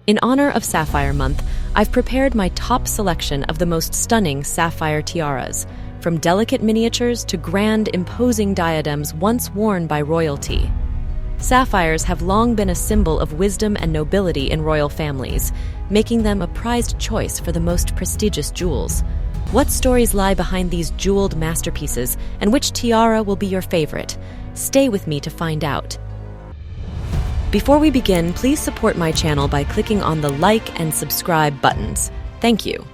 In honor of Sapphire Month, I've prepared my top selection of the most stunning sapphire tiaras, from delicate miniatures to grand, imposing diadems once worn by royalty. Sapphires have long been a symbol of wisdom and nobility in royal families, making them a prized choice for the most prestigious jewels. What stories lie behind these jeweled masterpieces, and which tiara will be your favorite? Stay with me to find out. Before we begin, please support my channel by clicking on the like and subscribe buttons. Thank you.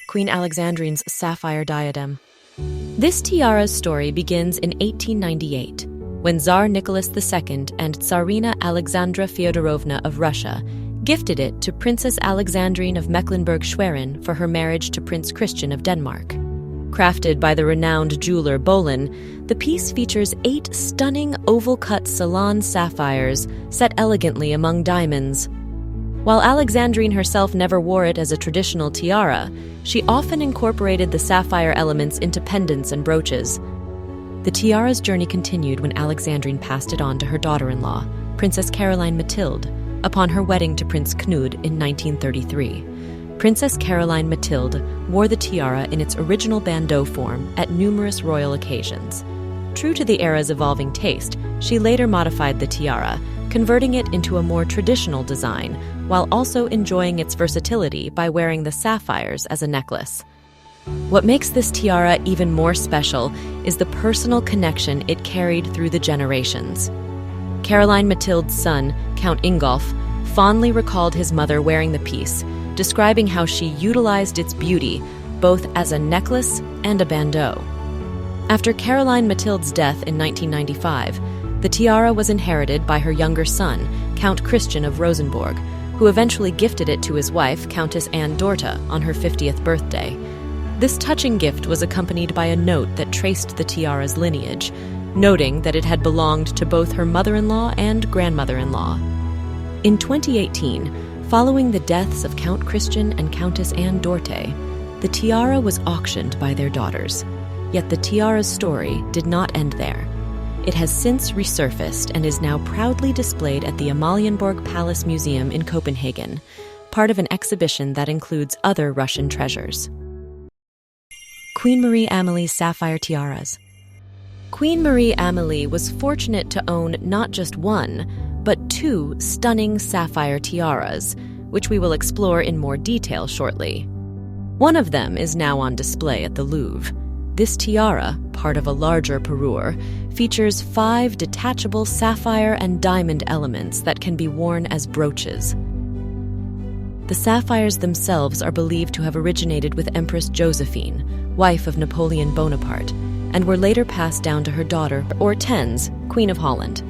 Queen Alexandrine's Sapphire Diadem. This tiara's story begins in 1898, when Tsar Nicholas II and Tsarina Alexandra Fyodorovna of Russia gifted it to Princess Alexandrine of Mecklenburg-Schwerin for her marriage to Prince Christian of Denmark. Crafted by the renowned jeweler Bolin, the piece features 8 stunning oval-cut salon sapphires set elegantly among diamonds. While Alexandrine herself never wore it as a traditional tiara, she often incorporated the sapphire elements into pendants and brooches. The tiara's journey continued when Alexandrine passed it on to her daughter-in-law, Princess Caroline Mathilde, upon her wedding to Prince Knud in 1933. Princess Caroline Mathilde wore the tiara in its original bandeau form at numerous royal occasions. True to the era's evolving taste, she later modified the tiara, converting it into a more traditional design, while also enjoying its versatility by wearing the sapphires as a necklace. What makes this tiara even more special is the personal connection it carried through the generations. Caroline Mathilde's son, Count Ingolf, fondly recalled his mother wearing the piece, describing how she utilized its beauty both as a necklace and a bandeau. After Caroline Mathilde's death in 1995, the tiara was inherited by her younger son, Count Christian of Rosenborg, who eventually gifted it to his wife, Countess Anne Dorte, on her 50th birthday. This touching gift was accompanied by a note that traced the tiara's lineage, noting that it had belonged to both her mother-in-law and grandmother-in-law. In 2018, following the deaths of Count Christian and Countess Anne Dorte, the tiara was auctioned by their daughters. Yet the tiara's story did not end there. It has since resurfaced and is now proudly displayed at the Amalienborg Palace Museum in Copenhagen, part of an exhibition that includes other Russian treasures. Queen Marie-Amelie's Sapphire Tiaras. Queen Marie-Amélie was fortunate to own not just one, but 2 stunning sapphire tiaras, which we will explore in more detail shortly. One of them is now on display at the Louvre. This tiara, part of a larger parure, features 5 detachable sapphire and diamond elements that can be worn as brooches. The sapphires themselves are believed to have originated with Empress Josephine, wife of Napoleon Bonaparte, and were later passed down to her daughter, Hortense, Queen of Holland.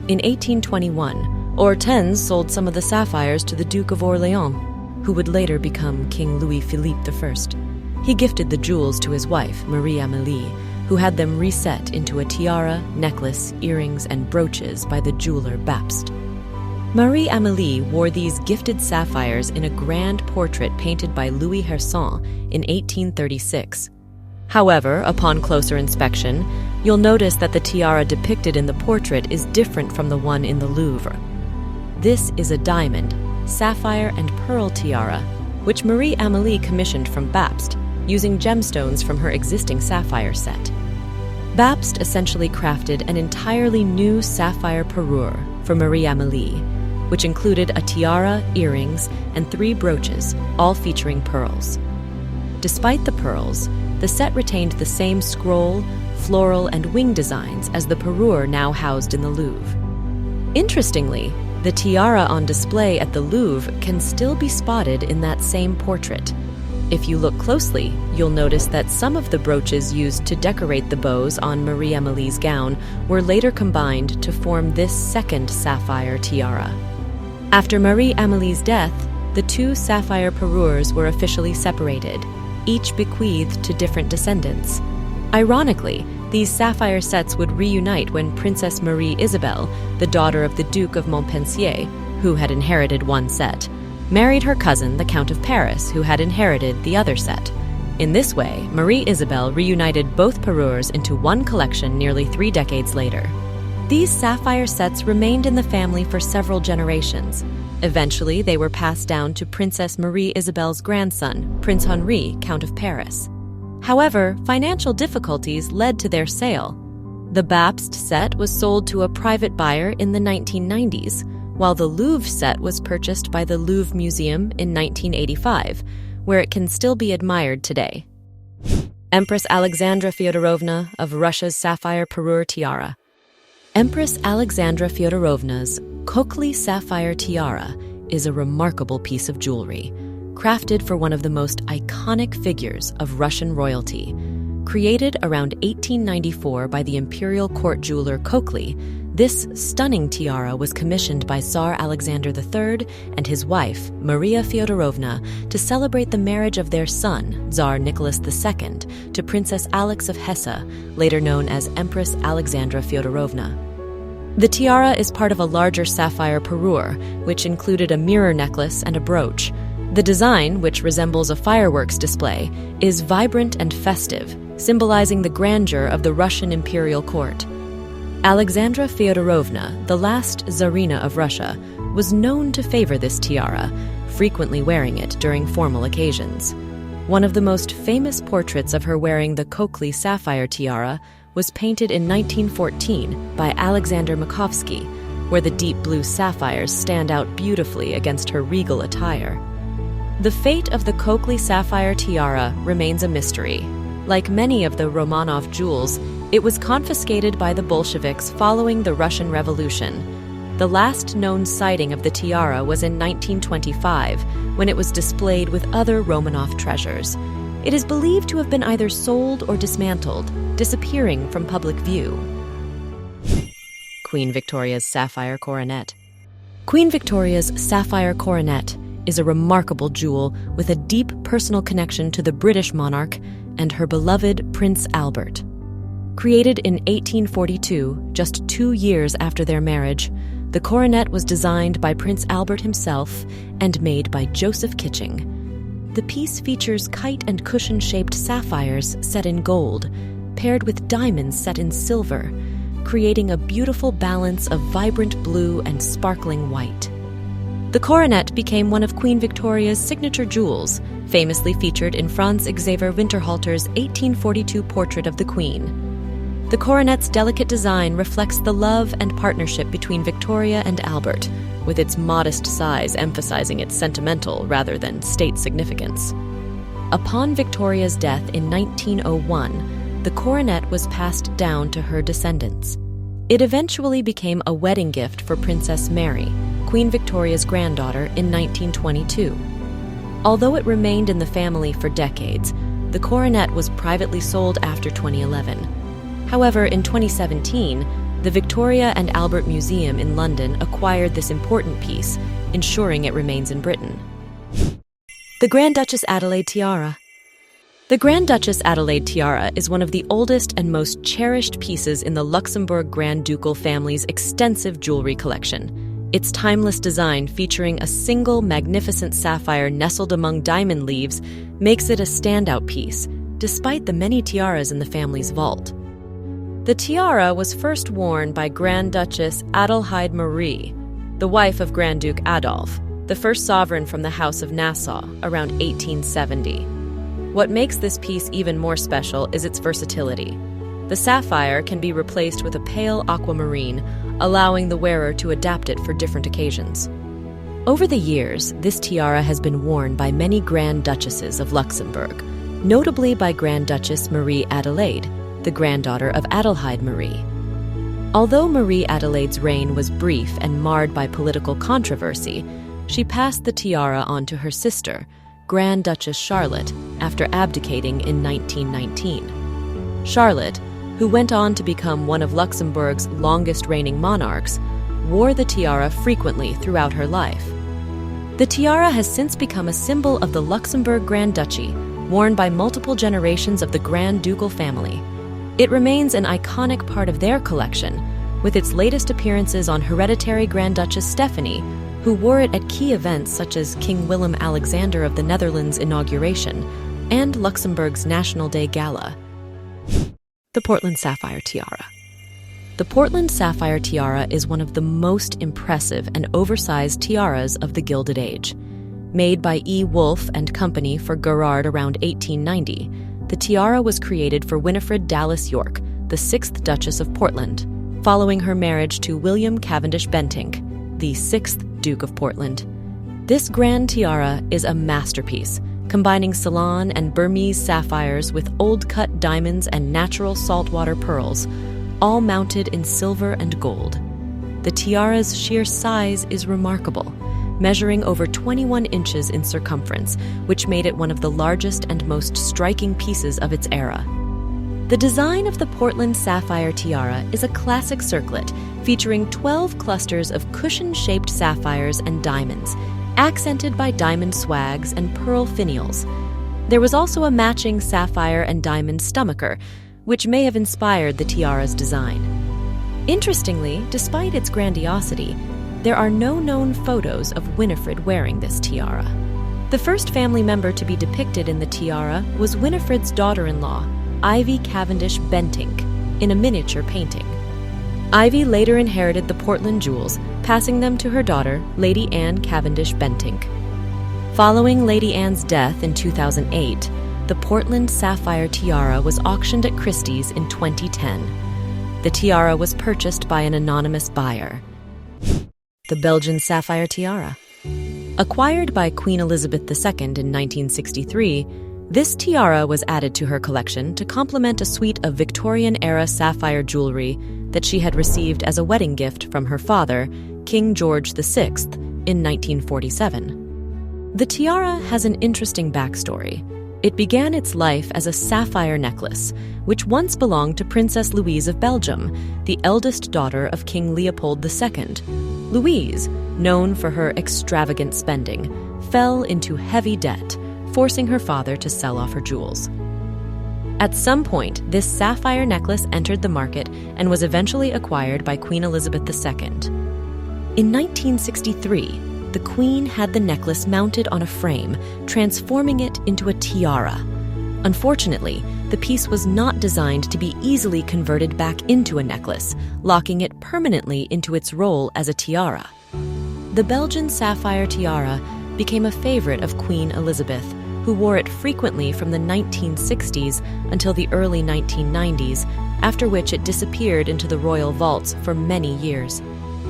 In 1821, Hortense sold some of the sapphires to the Duke of Orléans, who would later become King Louis-Philippe I. He gifted the jewels to his wife, Marie-Amélie, who had them reset into a tiara, necklace, earrings, and brooches by the jeweler Bapst. Marie-Amélie wore these gifted sapphires in a grand portrait painted by Louis Herson in 1836. However, upon closer inspection, you'll notice that the tiara depicted in the portrait is different from the one in the Louvre. This is a diamond, sapphire, and pearl tiara, which Marie-Amélie commissioned from Bapst, using gemstones from her existing sapphire set. Bapst essentially crafted an entirely new sapphire parure for Marie-Amélie, which included a tiara, earrings, and 3 brooches, all featuring pearls. Despite the pearls, the set retained the same scroll, floral, and wing designs as the parure now housed in the Louvre. Interestingly, the tiara on display at the Louvre can still be spotted in that same portrait. If you look closely, you'll notice that some of the brooches used to decorate the bows on Marie-Amélie's gown were later combined to form this second sapphire tiara. After Marie-Amélie's death, the 2 sapphire parures were officially separated, each bequeathed to different descendants. Ironically, these sapphire sets would reunite when Princess Marie Isabelle, the daughter of the Duke of Montpensier, who had inherited one set, married her cousin, the Count of Paris, who had inherited the other set. In this way, Marie Isabelle reunited both parures into one collection nearly 3 decades later. These sapphire sets remained in the family for several generations. Eventually, they were passed down to Princess Marie Isabelle's grandson, Prince Henri, Count of Paris. However, financial difficulties led to their sale. The Bapst set was sold to a private buyer in the 1990s, while the Louvre set was purchased by the Louvre Museum in 1985, where it can still be admired today. Empress Alexandra Fyodorovna of Russia's Sapphire Tiara. Empress Alexandra Fyodorovna's Cochlear Sapphire Tiara is a remarkable piece of jewelry, crafted for one of the most iconic figures of Russian royalty. Created around 1894 by the imperial court jeweler Cochlear, this stunning tiara was commissioned by Tsar Alexander III and his wife, Maria Fyodorovna, to celebrate the marriage of their son, Tsar Nicholas II, to Princess Alex of Hesse, later known as Empress Alexandra Fyodorovna. The tiara is part of a larger sapphire parure, which included a mirror necklace and a brooch. The design, which resembles a fireworks display, is vibrant and festive, symbolizing the grandeur of the Russian imperial court. Alexandra Fyodorovna, the last Tsarina of Russia, was known to favor this tiara, frequently wearing it during formal occasions. One of the most famous portraits of her wearing the Cochlear Sapphire Tiara was painted in 1914 by Alexander Makovsky, where the deep blue sapphires stand out beautifully against her regal attire. The fate of the Cochlear Sapphire Tiara remains a mystery. Like many of the Romanov jewels, it was confiscated by the Bolsheviks following the Russian Revolution. The last known sighting of the tiara was in 1925, when it was displayed with other Romanov treasures. It is believed to have been either sold or dismantled, disappearing from public view. Queen Victoria's Sapphire Coronet. Queen Victoria's Sapphire Coronet is a remarkable jewel with a deep personal connection to the British monarch and her beloved Prince Albert. Created in 1842, just 2 years after their marriage, the coronet was designed by Prince Albert himself and made by Joseph Kitching. The piece features kite and cushion-shaped sapphires set in gold, paired with diamonds set in silver, creating a beautiful balance of vibrant blue and sparkling white. The coronet became one of Queen Victoria's signature jewels, famously featured in Franz Xaver Winterhalter's 1842 portrait of the Queen. The coronet's delicate design reflects the love and partnership between Victoria and Albert, with its modest size emphasizing its sentimental rather than state significance. Upon Victoria's death in 1901, the coronet was passed down to her descendants. It eventually became a wedding gift for Princess Mary, Queen Victoria's granddaughter, in 1922. Although it remained in the family for decades, the coronet was privately sold after 2011. However, in 2017, the Victoria and Albert Museum in London acquired this important piece, ensuring it remains in Britain. The Grand Duchess Adelaide Tiara. The Grand Duchess Adelaide Tiara is one of the oldest and most cherished pieces in the Luxembourg Grand Ducal family's extensive jewelry collection. Its timeless design, featuring a single magnificent sapphire nestled among diamond leaves, makes it a standout piece, despite the many tiaras in the family's vault. The tiara was first worn by Grand Duchess Adelaide Marie, the wife of Grand Duke Adolf, the first sovereign from the House of Nassau, around 1870. What makes this piece even more special is its versatility. The sapphire can be replaced with a pale aquamarine, allowing the wearer to adapt it for different occasions. Over the years, this tiara has been worn by many Grand Duchesses of Luxembourg, notably by Grand Duchess Marie-Amélie, the granddaughter of Adelaide Marie. Although Marie-Adelaide's reign was brief and marred by political controversy, she passed the tiara on to her sister, Grand Duchess Charlotte, after abdicating in 1919. Charlotte, who went on to become one of Luxembourg's longest-reigning monarchs, wore the tiara frequently throughout her life. The tiara has since become a symbol of the Luxembourg Grand Duchy, worn by multiple generations of the Grand Ducal family. It remains an iconic part of their collection, with its latest appearances on hereditary Grand Duchess Stephanie, who wore it at key events such as King Willem-Alexander of the Netherlands' inauguration and Luxembourg's National Day Gala. The Portland Sapphire Tiara. The Portland Sapphire Tiara is one of the most impressive and oversized tiaras of the Gilded Age. Made by E. Wolfe and Company for Garrard around 1890, the tiara was created for Winifred Dallas York, the 6th Duchess of Portland, following her marriage to William Cavendish Bentinck, the 6th Duke of Portland. This grand tiara is a masterpiece, combining Ceylon and Burmese sapphires with old-cut diamonds and natural saltwater pearls, all mounted in silver and gold. The tiara's sheer size is remarkable, measuring over 21 inches in circumference, which made it one of the largest and most striking pieces of its era. The design of the Portland Sapphire Tiara is a classic circlet featuring 12 clusters of cushion-shaped sapphires and diamonds, accented by diamond swags and pearl finials. There was also a matching sapphire and diamond stomacher, which may have inspired the tiara's design. Interestingly, despite its grandiosity, there are no known photos of Winifred wearing this tiara. The first family member to be depicted in the tiara was Winifred's daughter-in-law, Ivy Cavendish Bentinck, in a miniature painting. Ivy later inherited the Portland jewels, passing them to her daughter, Lady Anne Cavendish Bentinck. Following Lady Anne's death in 2008, the Portland Sapphire Tiara was auctioned at Christie's in 2010. The tiara was purchased by an anonymous buyer. The Belgian Sapphire Tiara. Acquired by Queen Elizabeth II in 1963, this tiara was added to her collection to complement a suite of Victorian-era sapphire jewelry that she had received as a wedding gift from her father, King George VI, in 1947. The tiara has an interesting backstory. It began its life as a sapphire necklace, which once belonged to Princess Louise of Belgium, the eldest daughter of King Leopold II. Louise, known for her extravagant spending, fell into heavy debt, forcing her father to sell off her jewels. At some point, this sapphire necklace entered the market and was eventually acquired by Queen Elizabeth II. In 1963, the Queen had the necklace mounted on a frame, transforming it into a tiara. Unfortunately, the piece was not designed to be easily converted back into a necklace, locking it permanently into its role as a tiara. The Belgian Sapphire Tiara became a favorite of Queen Elizabeth, who wore it frequently from the 1960s until the early 1990s, after which it disappeared into the royal vaults for many years.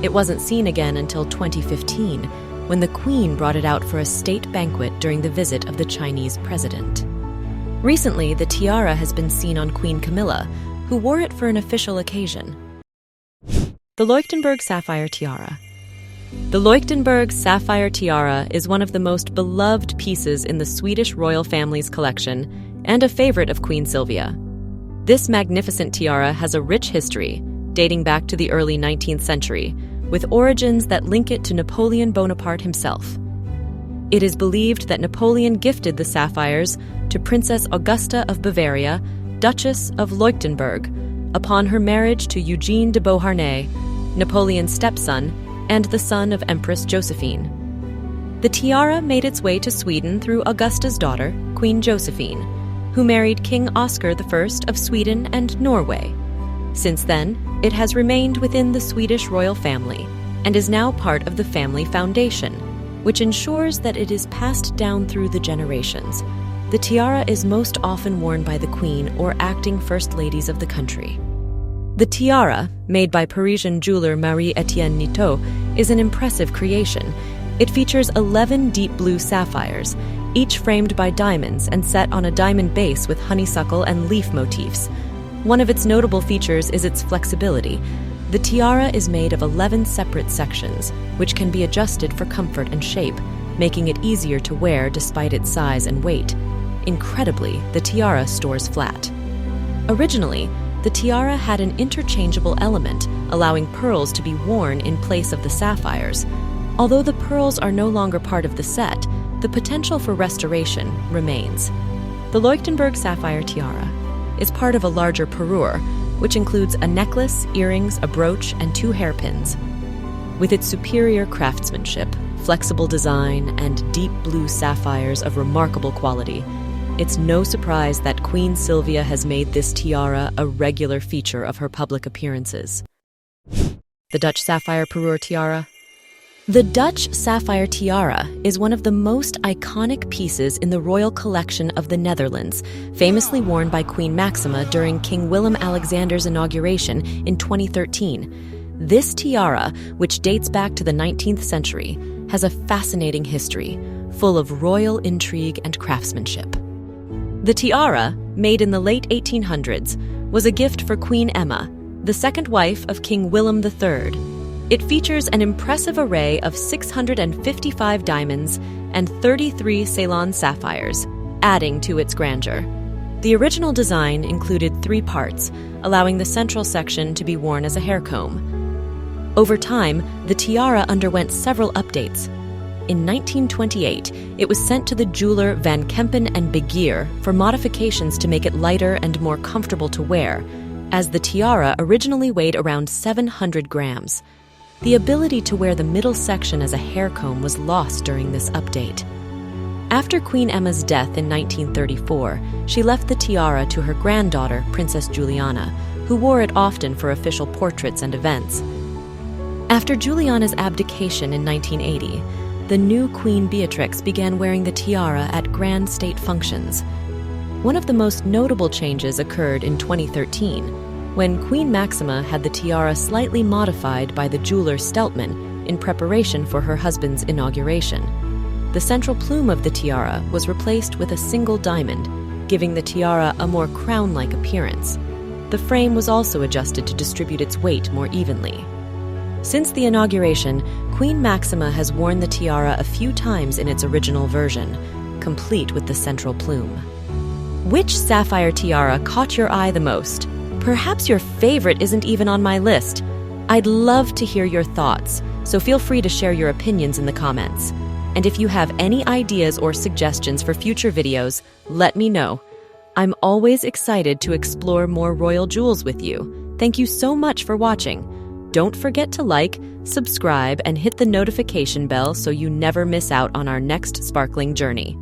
It wasn't seen again until 2015, when the Queen brought it out for a state banquet during the visit of the Chinese president. Recently, the tiara has been seen on Queen Camilla, who wore it for an official occasion. The Leuchtenberg Sapphire Tiara. The Leuchtenberg Sapphire Tiara is one of the most beloved pieces in the Swedish royal family's collection and a favorite of Queen Sylvia. This magnificent tiara has a rich history, dating back to the early 19th century, with origins that link it to Napoleon Bonaparte himself. It is believed that Napoleon gifted the sapphires to Princess Augusta of Bavaria, Duchess of Leuchtenberg, upon her marriage to Eugene de Beauharnais, Napoleon's stepson, and the son of Empress Josephine. The tiara made its way to Sweden through Augusta's daughter, Queen Josephine, who married King Oscar I of Sweden and Norway. Since then, it has remained within the Swedish royal family and is now part of the family foundation, which ensures that it is passed down through the generations. The tiara is most often worn by the Queen or acting first ladies of the country. The tiara, made by Parisian jeweler Marie-Étienne Niteau, is an impressive creation. It features 11 deep blue sapphires, each framed by diamonds and set on a diamond base with honeysuckle and leaf motifs. One of its notable features is its flexibility. The tiara is made of 11 separate sections, which can be adjusted for comfort and shape, making it easier to wear despite its size and weight. Incredibly, the tiara stores flat. Originally, the tiara had an interchangeable element, allowing pearls to be worn in place of the sapphires. Although the pearls are no longer part of the set, the potential for restoration remains. The Leuchtenberg Sapphire Tiara is part of a larger parure, which includes a necklace, earrings, a brooch, and 2 hairpins. With its superior craftsmanship, flexible design, and deep blue sapphires of remarkable quality, it's no surprise that Queen Sylvia has made this tiara a regular feature of her public appearances. The Dutch Sapphire Tiara. The Dutch Sapphire Tiara is one of the most iconic pieces in the royal collection of the Netherlands, famously worn by Queen Maxima during King Willem-Alexander's inauguration in 2013. This tiara, which dates back to the 19th century, has a fascinating history, full of royal intrigue and craftsmanship. The tiara, made in the late 1800s, was a gift for Queen Emma, the second wife of King Willem III. It features an impressive array of 655 diamonds and 33 Ceylon sapphires, adding to its grandeur. The original design included 3 parts, allowing the central section to be worn as a hair comb. Over time, the tiara underwent several updates. In 1928, it was sent to the jeweler Van Kempen and Begeer for modifications to make it lighter and more comfortable to wear, as the tiara originally weighed around 700 grams. The ability to wear the middle section as a hair comb was lost during this update. After Queen Emma's death in 1934, she left the tiara to her granddaughter, Princess Juliana, who wore it often for official portraits and events. After Juliana's abdication in 1980, the new Queen Beatrix began wearing the tiara at grand state functions. One of the most notable changes occurred in 2013, when Queen Maxima had the tiara slightly modified by the jeweler Steltman in preparation for her husband's inauguration. The central plume of the tiara was replaced with a single diamond, giving the tiara a more crown-like appearance. The frame was also adjusted to distribute its weight more evenly. Since the inauguration, Queen Maxima has worn the tiara a few times in its original version, complete with the central plume. Which sapphire tiara caught your eye the most? Perhaps your favorite isn't even on my list. I'd love to hear your thoughts, so feel free to share your opinions in the comments. And if you have any ideas or suggestions for future videos, let me know. I'm always excited to explore more royal jewels with you. Thank you so much for watching. Don't forget to like, subscribe, and hit the notification bell so you never miss out on our next sparkling journey.